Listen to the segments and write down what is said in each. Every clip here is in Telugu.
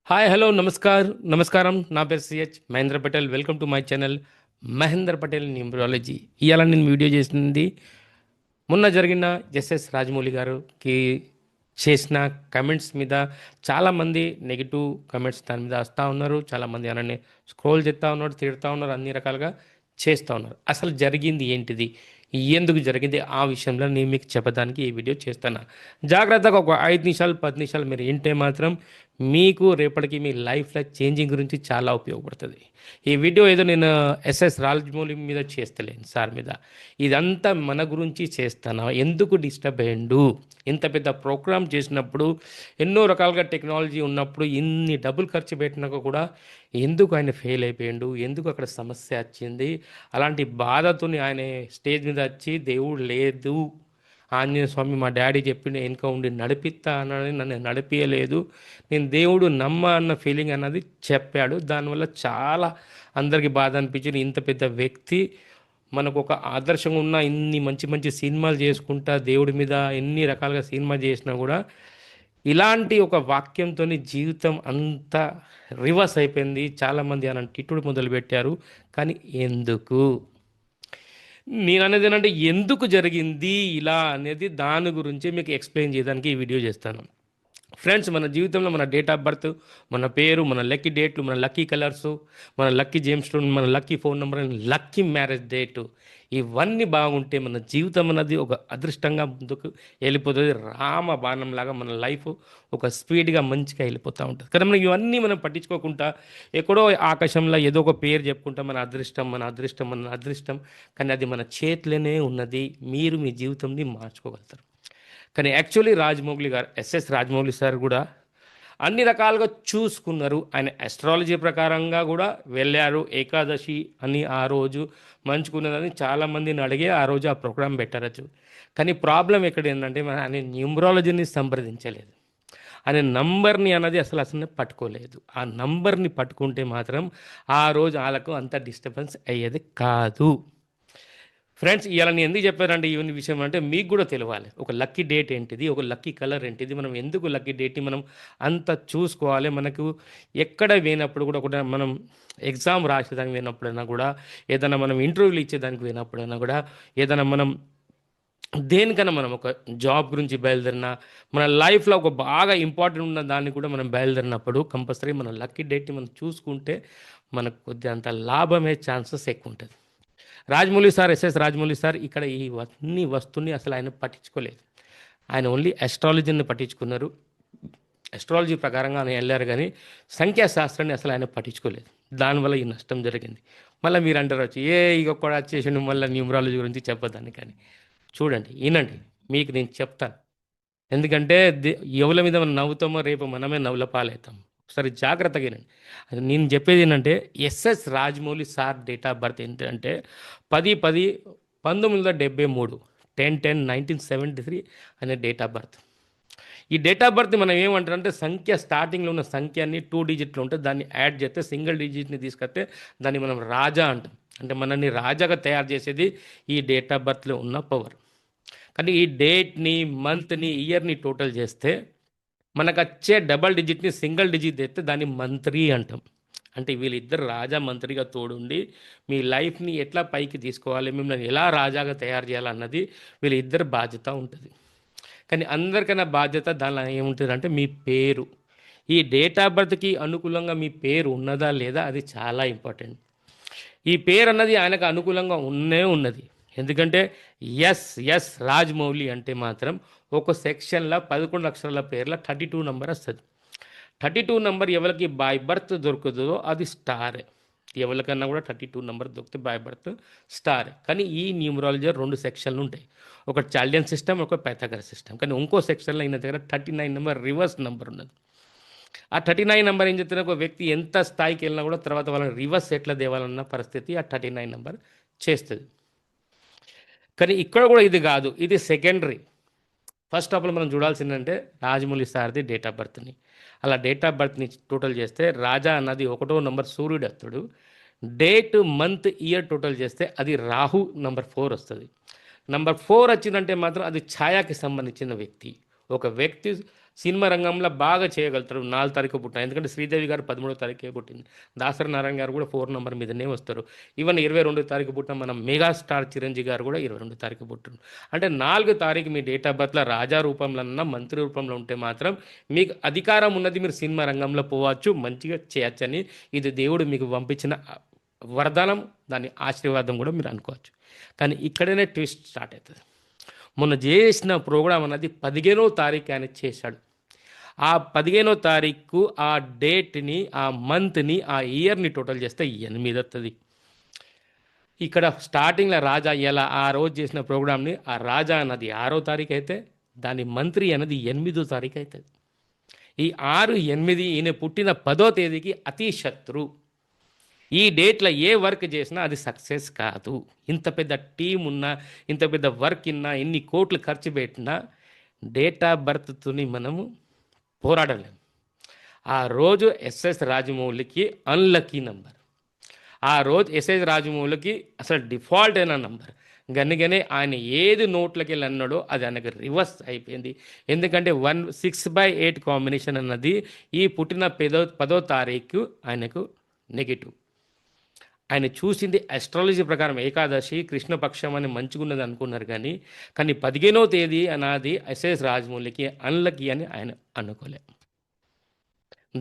హాయ్ హలో నమస్కారం నా పేరు CH Mahendra Patel. Welcome to my channel Mahendra Patel numerology. ఇవాళ నేను వీడియో చేసింది మొన్న జరిగిన ఎస్ఎస్ రాజమౌళి గారికి చేసిన కమెంట్స్ మీద. చాలామంది నెగిటివ్ కమెంట్స్ దాని మీద వస్తూ ఉన్నారు. చాలామంది అలానే స్క్రోల్ చేస్తూ ఉన్నారు, తిడుతూ ఉన్నారు, అన్ని రకాలుగా చేస్తూ ఉన్నారు. అసలు జరిగింది ఏంటిది, ఎందుకు జరిగింది, ఆ విషయంలో నేను మీకు చెప్పడానికి ఈ వీడియో చేస్తాను. జాగ్రత్తగా ఒక 5 నిమిషాలు 10 నిమిషాలు మీరు వింటే మాత్రం మీకు రేపటికి మీ లైఫ్లో చేంజింగ్ గురించి చాలా ఉపయోగపడుతుంది. ఈ వీడియో ఏదో నేను ఎస్ఎస్ రాజమౌళి మీద చేస్తలేను, సార్ మీద. ఇదంతా మన గురించి చేస్తాను. ఎందుకు డిస్టర్బ్ అయ్యిండు, ఇంత పెద్ద ప్రోగ్రామ్ చేసినప్పుడు, ఎన్నో రకాలుగా టెక్నాలజీ ఉన్నప్పుడు, ఇన్ని డబ్బులు ఖర్చు పెట్టినాక కూడా ఎందుకు ఆయన ఫెయిల్ అయిపోయిండు, ఎందుకు అక్కడ సమస్య వచ్చింది, అలాంటి బాధతోని ఆయన స్టేజ్ మీద వచ్చి దేవుడు లేదు, ఆంజనేయ స్వామి మా డాడీ చెప్పిండు వెనుక ఉండి నడిపిస్తా అన్నది, నన్ను నడిపించలేదు, నేను దేవుడు నమ్మ అన్న ఫీలింగ్ అన్నది చెప్పాడు. దానివల్ల చాలా అందరికీ బాధ అనిపించింది. ఇంత పెద్ద వ్యక్తి మనకు ఒక ఆదర్శంగా ఉన్న, ఇన్ని మంచి మంచి సినిమాలు చేసుకుంటా దేవుడి మీద ఎన్ని రకాలుగా సినిమా చేసినా కూడా ఇలాంటి ఒక వాక్యంతో జీవితం అంతా రివర్స్ అయిపోయింది. చాలామంది అలాంటి తిట్టుడు మొదలుపెట్టారు. కానీ ఎందుకు, నేను అనేది ఏంటంటే ఎందుకు జరిగింది ఇలా అనేది, దాని గురించి మీకు ఎక్స్ప్లెయిన్ చేయడానికి ఈ వీడియో చేస్తాను. ఫ్రెండ్స్, మన జీవితంలో మన డేట్ ఆఫ్ బర్త్, మన పేరు, మన లక్కీ డేట్లు, మన లక్కీ కలర్సు, మన లక్కీ జేమ్ స్టోన్, మన lucky phone number, lucky marriage date, ఇవన్నీ బాగుంటే మన జీవితం అన్నది ఒక అదృష్టంగా ముందుకు వెళ్ళిపోతుంది. రామ బాణంలాగా మన లైఫ్ ఒక స్పీడ్గా మంచిగా వెళ్ళిపోతూ ఉంటుంది. కానీ మనం ఇవన్నీ మనం పట్టించుకోకుండా ఎక్కడో ఆకాశంలో ఏదో ఒక పేరు చెప్పుకుంటాం, మన అదృష్టం మన అదృష్టం మన అదృష్టం. కానీ అది మన చేతిలోనే ఉన్నది. మీరు మీ జీవితంని మార్చుకోగలుగుతారు. కానీ యాక్చువల్లీ రాజమౌళి గారు, ఎస్ఎస్ రాజమౌళి సార్ కూడా అన్ని రకాలుగా చూసుకున్నారు. ఆయన అస్ట్రాలజీ ప్రకారంగా కూడా వెళ్ళారు. ఏకాదశి అని ఆ రోజు మంచుకున్నదని చాలామందిని అడిగి ఆ రోజు ఆ ప్రోగ్రాం పెట్టారచ్చు. కానీ ప్రాబ్లం ఎక్కడ ఏంటంటే ఆయన న్యూమరాలజీని సంప్రదించలేదు. ఆయన నంబర్ని అన్నది అసలు పట్టుకోలేదు. ఆ నంబర్ని పట్టుకుంటే మాత్రం ఆ రోజు వాళ్ళకు అంత డిస్టర్బెన్స్ అయ్యేది కాదు. ఫ్రెండ్స్, ఇవాళ నేను ఎందుకు చెప్పానంటే ఈ విషయం అంటే మీకు కూడా తెలియాలి. ఒక లక్కీ డేట్ ఏంటిది, ఒక లక్కీ కలర్ ఏంటిది, మనం ఎందుకు లక్కీ డేట్ని మనం అంత చూసుకోవాలి. మనకు ఎక్కడ పోయినప్పుడు కూడా మనం ఎగ్జామ్ రాసేదానికి పోయినప్పుడైనా కూడా, ఏదైనా మనం ఇంటర్వ్యూలు ఇచ్చేదానికి పోయినప్పుడైనా కూడా, ఏదైనా మనం దేనికన్నా మనం ఒక జాబ్ గురించి బయలుదేరినా, మన లైఫ్లో ఒక బాగా ఇంపార్టెంట్ ఉన్న దాన్ని కూడా మనం బయలుదేరినప్పుడు కంపల్సరీ మన లక్కీ డేట్ని మనం చూసుకుంటే మనకు కొద్దిగా అంత లాభమే ఛాన్సెస్ ఎక్కువ ఉంటుంది. Rajamouli sir, SS Rajamouli sir ఇక్కడ ఇవన్నీ వస్తువుని అసలు ఆయన పట్టించుకోలేదు. ఆయన ఓన్లీ అస్ట్రాలజీని పట్టించుకున్నారు. అస్ట్రాలజీ ప్రకారంగా ఆయన వెళ్ళారు, కానీ సంఖ్యాశాస్త్రాన్ని అసలు ఆయన పట్టించుకోలేదు. దానివల్ల ఈ నష్టం జరిగింది. మళ్ళీ మీరు అంటారు వచ్చి ఇక కూడా వచ్చేసి మళ్ళీ న్యూమరాలజీ గురించి చెప్పొద్దని. కానీ చూడండి, వినండి, మీకు నేను చెప్తాను. ఎందుకంటే ఎవరి మీద మనం నవ్వుతామో రేపు మనమే నవ్వుల పాలవుతాం. ఒకసారి జాగ్రత్తగా వినండి. అది నేను చెప్పేది ఏంటంటే, SS Rajamouli sir date of birth ఏంటంటే 10/10/1973, 10/10/1973 అనే డేట్ ఆఫ్ బర్త్. ఈ డేట్ ఆఫ్ బర్త్ మనం ఏమంటారంటే, సంఖ్య స్టార్టింగ్లో ఉన్న సంఖ్యని 2 డిజిట్లు ఉంటుంది, దాన్ని యాడ్ చేస్తే సింగిల్ డిజిట్ని తీసుకొస్తే దాన్ని మనం రాజా అంటాం. అంటే మనల్ని రాజాగా తయారు చేసేది ఈ డేట్ ఆఫ్ బర్త్లో ఉన్న పవర్. కానీ ఈ డేట్ని, మంత్ని, ఇయర్ని టోటల్ చేస్తే మనకు వచ్చే డబల్ డిజిట్ని సింగిల్ డిజిట్ తెస్తే దాన్ని మంత్రి అంటాం. అంటే వీళ్ళిద్దరు రాజా మంత్రిగా తోడుండి మీ లైఫ్ని ఎట్లా పైకి తీసుకోవాలి, మిమ్మల్ని ఎలా రాజాగా తయారు చేయాలన్నది వీళ్ళిద్దరు బాధ్యత ఉంటుంది. కానీ అందరికన్నా బాధ్యత దానిలో ఏముంటుంది అంటే మీ పేరు. ఈ డేట్ ఆఫ్ బర్త్కి అనుకూలంగా మీ పేరు ఉన్నదా లేదా, అది చాలా ఇంపార్టెంట్. ఈ పేరు అన్నది ఆయనకు అనుకూలంగా ఉన్నది. ఎందుకంటే ఎస్ రాజమౌళి అంటే మాత్రం ఒక సెక్షన్లో 11 అక్షరాల పేర్ల 32 నెంబర్ వస్తుంది. 32 నెంబర్ ఎవరికి బై బర్త్ దొరుకుతుందో అది స్టార్. ఎవరికన్నా కూడా 32 నెంబర్ దొరికితే బై బర్త్ స్టార్. కానీ ఈ న్యూమరాలజీ 2 సెక్షన్లు ఉంటాయి. ఒక చాల్డియన్ సిస్టమ్, ఒక పైథాగరస్ సిస్టమ్. కానీ ఇంకో సెక్షన్లో అయిన దగ్గర 39 నెంబర్ రివర్స్ నెంబర్ ఉన్నది. ఆ 39 నెంబర్ ఏం చెప్తున్నా, ఒక వ్యక్తి ఎంత స్థాయికి వెళ్ళినా కూడా తర్వాత వాళ్ళని రివర్స్ ఎట్లా దేవాలన్న పరిస్థితి ఆ 39 నెంబర్ చేస్తుంది. కానీ ఇక్కడ కూడా ఇది కాదు, ఇది సెకండరీ. ఫస్ట్ ఆఫ్ ఆల్ మనం చూడాల్సిందంటే రాజమౌళి సార్ది డేట్ ఆఫ్ బర్త్ని. అలా డేట్ ఆఫ్ బర్త్ని టోటల్ చేస్తే రాజా అన్నది 1వ నెంబర్ సూర్యుడు Athadu. Date, month, year total చేస్తే అది రాహు నంబర్ 4 వస్తుంది. నంబర్ 4 వచ్చిందంటే మాత్రం అది ఛాయాకి సంబంధించిన వ్యక్తి. ఒక వ్యక్తి సినిమా రంగంలో బాగా చేయగలుగుతారు 4 తారీఖు పుట్టిన, ఎందుకంటే శ్రీదేవి గారు 13వ తారీఖే పుట్టింది, దాసరి నారాయణ గారు కూడా 4 నంబర్ మీదనే వస్తారు. ఈవెన్ 22 తారీఖు పుట్టిన మన మెగాస్టార్ చిరంజీవి గారు కూడా 22 తారీఖు పుట్టిన. అంటే 4 తారీఖు మీ డేట్ ఆఫ్ బర్త్లో రాజా రూపంలో అన్నా మంత్రి రూపంలో ఉంటే మాత్రం మీకు అధికారం ఉన్నది, మీరు సినిమా రంగంలో పోవచ్చు, మంచిగా చేయొచ్చని ఇది దేవుడు మీకు పంపించిన వరదానం, దాని ఆశీర్వాదం కూడా మీరు అనుకోవచ్చు. కానీ ఇక్కడనే ట్విస్ట్ స్టార్ట్ అవుతుంది. మొన్న చేసిన ప్రోగ్రాం అన్నది 15వ తారీఖు ఆయన చేశాడు. ఆ 15వ తారీఖు ఆ డేట్ని, ఆ మంత్ని, ఆ ఇయర్ని టోటల్ చేస్తే 8 వస్తుంది. ఇక్కడ స్టార్టింగ్లో రాజా ఎలా ఆ రోజు చేసిన ప్రోగ్రామ్ని, ఆ రాజా అన్నది 6వ తారీఖు అయితే దాని మంత్రి అన్నది 8వ తారీఖు అవుతుంది. ఈ 6, 8 ఈయన పుట్టిన 10వ తేదీకి అతి శత్రు. ఈ డేట్లో ఏ వర్క్ చేసినా అది సక్సెస్ కాదు. ఇంత పెద్ద టీం ఉన్నా, ఇంత పెద్ద వర్క్ ఉన్నా, ఎన్ని కోట్లు ఖర్చు పెట్టినా డేట్ ఆఫ్ బర్త్తోని మనము పోరాడలేము. ఆ రోజు ఎస్ఎస్ రాజమౌళికి అన్లక్కీ నంబర్. ఆ రోజు ఎస్ఎస్ రాజమౌళికి అసలు డిఫాల్ట్ అయిన నంబర్. గనిగనే ఆయన ఏది నోట్లకి వెళ్ళి అన్నాడో అది ఆయనకు రివర్స్ అయిపోయింది. ఎందుకంటే 6/8 కాంబినేషన్ అన్నది ఈ పుట్టిన 10వ తారీఖు ఆయనకు నెగిటివ్. ఆయన చూసింది అస్ట్రాలజీ ప్రకారం ఏకాదశి కృష్ణపక్షం అని మంచిగున్నది అనుకున్నారు, కానీ 15వ తేదీ అన్నది ఎస్ఎస్ రాజమౌళికి అన్లక్కీ అని ఆయన అనుకోలే.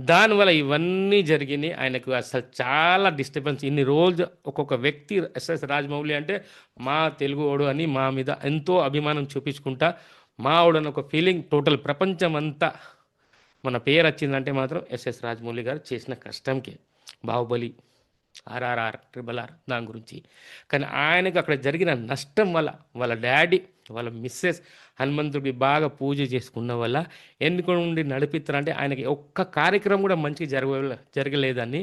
దానివల్ల ఇవన్నీ జరిగినాయి. ఆయనకు అసలు చాలా డిస్టర్బెన్స్. ఇన్ని రోజు ఒక్కొక్క వ్యక్తి ఎస్ఎస్ రాజమౌళి అంటే మా తెలుగువాడు అని మా మీద ఎంతో అభిమానం చూపించుకుంటా, మావాడని ఒక ఫీలింగ్ టోటల్ ప్రపంచం అంతా మన పేరు వచ్చిందంటే మాత్రం ఎస్ఎస్ రాజమౌళి గారు చేసిన కష్టంకే. బాహుబలి, RRR, RRR దాని గురించి. కానీ ఆయనకు అక్కడ జరిగిన నష్టం వల్ల వాళ్ళ డాడీ, వాళ్ళ మిస్సెస్ హనుమంతుడికి బాగా పూజ చేసుకున్న వల్ల ఎన్నుకొని నడిపిస్తారంటే ఆయనకి ఒక్క కార్యక్రమం కూడా మంచిగా జరగలేదని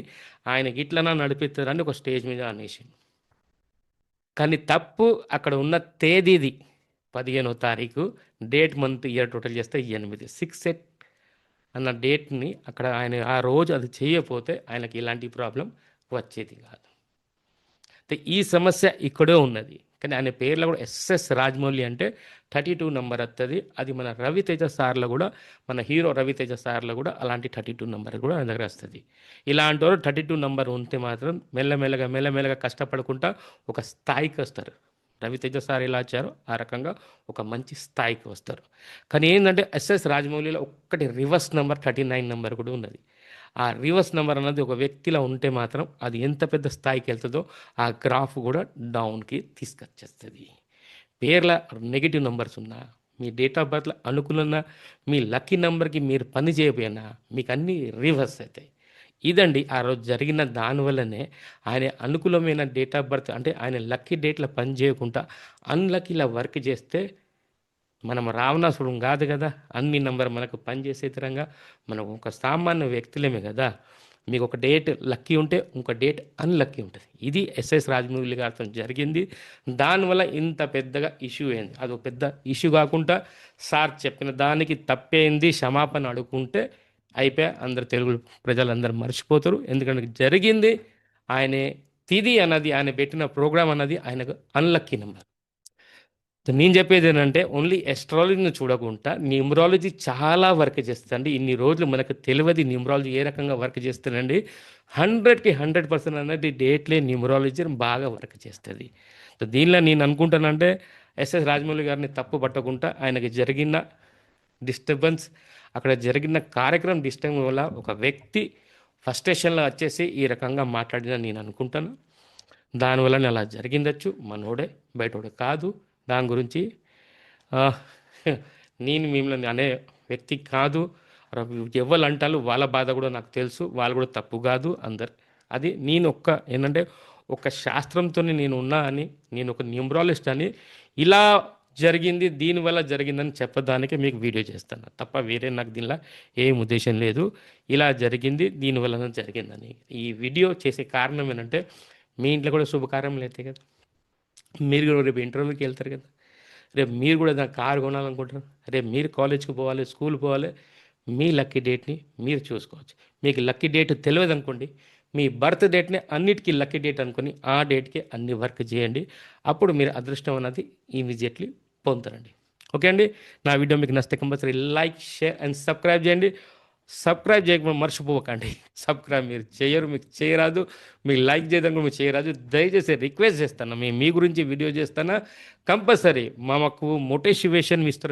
ఆయనకి ఇట్లనా నడిపిస్తారని ఒక స్టేజ్ మీద అనేసి. కానీ తప్పు అక్కడ ఉన్న తేదీది 15వ తారీఖు, డేట్, మంత్, ఇయర్ టోటల్ చేస్తే 8. 6/8 అన్న డేట్ని అక్కడ ఆయన ఆ రోజు అది చేయకపోతే ఆయనకి ఇలాంటి ప్రాబ్లం వచ్చేది కాదు. అయితే ఈ సమస్య ఇక్కడే ఉన్నది. కానీ ఆయన పేర్లో కూడా ఎస్ఎస్ రాజమౌళి అంటే 32 నెంబర్ వస్తుంది. అది మన రవితేజ సార్లో కూడా, మన హీరో రవితేజ సార్లో కూడా అలాంటి 32 నెంబర్ కూడా ఆయన దగ్గర వస్తుంది. ఇలాంటి వారు 32 నెంబర్ ఉంటే మాత్రం మెల్లమెల్లగా కష్టపడుకుంటా ఒక స్థాయికి వస్తారు. రవితేజ సార్ ఎలా వచ్చారో ఆ రకంగా ఒక మంచి స్థాయికి వస్తారు. కానీ ఏంటంటే ఎస్ఎస్ రాజమౌళిలో ఒక్కటి రివర్స్ నెంబర్ 39 నెంబర్ కూడా ఉన్నది. ఆ రివర్స్ నెంబర్ అన్నది ఒక వ్యక్తిలో ఉంటే మాత్రం అది ఎంత పెద్ద స్థాయికి వెళ్తుందో ఆ గ్రాఫ్ కూడా డౌన్కి తీసుకొచ్చేస్తుంది. పేర్ల నెగిటివ్ నెంబర్స్ ఉన్నా, మీ డేట్ ఆఫ్ బర్త్లో అనుకున్న మీ లక్కీ నెంబర్కి మీరు పని చేయకపోయినా మీకు అన్నీ రివర్స్ అవుతాయి. ఇదండి ఆ రోజు జరిగిన దానివల్లనే ఆయన అనుకూలమైన డేట్ ఆఫ్ బర్త్ అంటే ఆయన లక్కీ డేట్లో పని చేయకుండా అన్లక్కీలా వర్క్ చేస్తే మనం రావణాసురం కాదు కదా. అన్ని నంబర్ మనకు పనిచేసే తరంగా మనం ఒక సామాన్య వ్యక్తులమే కదా. మీకు ఒక డేట్ లక్కీ ఉంటే ఇంకో డేట్ అన్లక్కీ ఉంటుంది. ఇది ఎస్ఎస్ రాజమౌళి గారితో జరిగింది. దానివల్ల ఇంత పెద్దగా ఇష్యూ అయింది. అది ఒక పెద్ద ఇష్యూ కాకుండా సార్ చెప్పిన దానికి తప్పేంది క్షమాపణ అడుగుకుంటే అయిపోయా, అందరు తెలుగు ప్రజలందరూ మర్చిపోతారు. ఎందుకంటే జరిగింది ఆయన తిది అన్నది, ఆయన పెట్టిన ప్రోగ్రామ్ అన్నది ఆయనకు అన్లక్కీ నెంబర్. నేను చెప్పేది ఏంటంటే ఓన్లీ ఎస్ట్రాలజీని చూడకుండా న్యూమరాలజీ చాలా వర్క్ చేస్తుందండి. ఇన్ని రోజులు మనకు తెలియదు న్యూమరాలజీ ఏ రకంగా వర్క్ చేస్తుందండి. 100కి 100% అనేది డేట్లే న్యూమరాలజీ బాగా వర్క్ చేస్తుంది. సో దీనిలో నేను అనుకుంటానంటే ఎస్ఎస్ రాజమౌళి గారిని తప్పు పట్టకుండా ఆయనకి జరిగిన డిస్టర్బెన్స్, అక్కడ జరిగిన కార్యక్రమం డిస్టర్బ్ వల్ల ఒక వ్యక్తి ఫ్రస్ట్రేషన్లో వచ్చేసి ఈ రకంగా మాట్లాడిన నేను అనుకుంటాను. దానివల్ల అలా జరిగిందచ్చు. మనోడే బయటోడే కాదు. దాని గురించి నేను మిమ్మల్ని అనే వ్యక్తి కాదు. ఎవరు అంటారు వాళ్ళ బాధ కూడా నాకు తెలుసు. వాళ్ళు కూడా తప్పు కాదు అందరు. అది నేను ఏంటంటే ఒక శాస్త్రంతో నేను ఉన్నా అని, నేను ఒక న్యూమరాలజిస్ట్ అని, ఇలా జరిగింది దీనివల్ల జరిగిందని చెప్పడానికే మీకు వీడియో చేస్తాను తప్ప వేరే నాకు దీనిలో ఏం ఉద్దేశం లేదు. ఇలా జరిగింది దీనివల్ల జరిగిందని ఈ వీడియో చేసే కారణం ఏంటంటే మీ ఇంట్లో కూడా శుభకార్యం అయితే కదా, మీరు కూడా రేపు ఇంటర్వ్యూకి వెళ్తారు కదా, రేపు మీరు కూడా దాని కారు కొనాలనుకుంటారు, రేపు మీరు కాలేజ్కి పోవాలి, స్కూల్ పోవాలి, మీ లక్కీ డేట్ని మీరు చూసుకోవచ్చు. మీకు లక్కీ డేట్ తెలియదు అనుకోండి, మీ బర్త్ డేట్ని అన్నిటికీ లక్కీ డేట్ అనుకొని ఆ డేట్కి అన్ని వర్క్ చేయండి. అప్పుడు మీరు అదృష్టం అన్నది ఇమీడియట్లీ పొందుతారండి. ఓకే అండి, నా వీడియో మీకు నచ్చితే compulsory like, share and subscribe చేయండి. సబ్స్క్రైబ్ చేయకుండా మర్చిపోకండి. సబ్స్క్రైబ్ మీరు చేయరు, మీకు చేయరాదు. మీకు లైక్ చేయడం కూడా మీకు చేయరాదు. దయచేసి రిక్వెస్ట్ చేస్తాను, మీ గురించి వీడియో చేస్తాను. కంపల్సరీ మాకు మోటివేషన్ ఇస్తారు.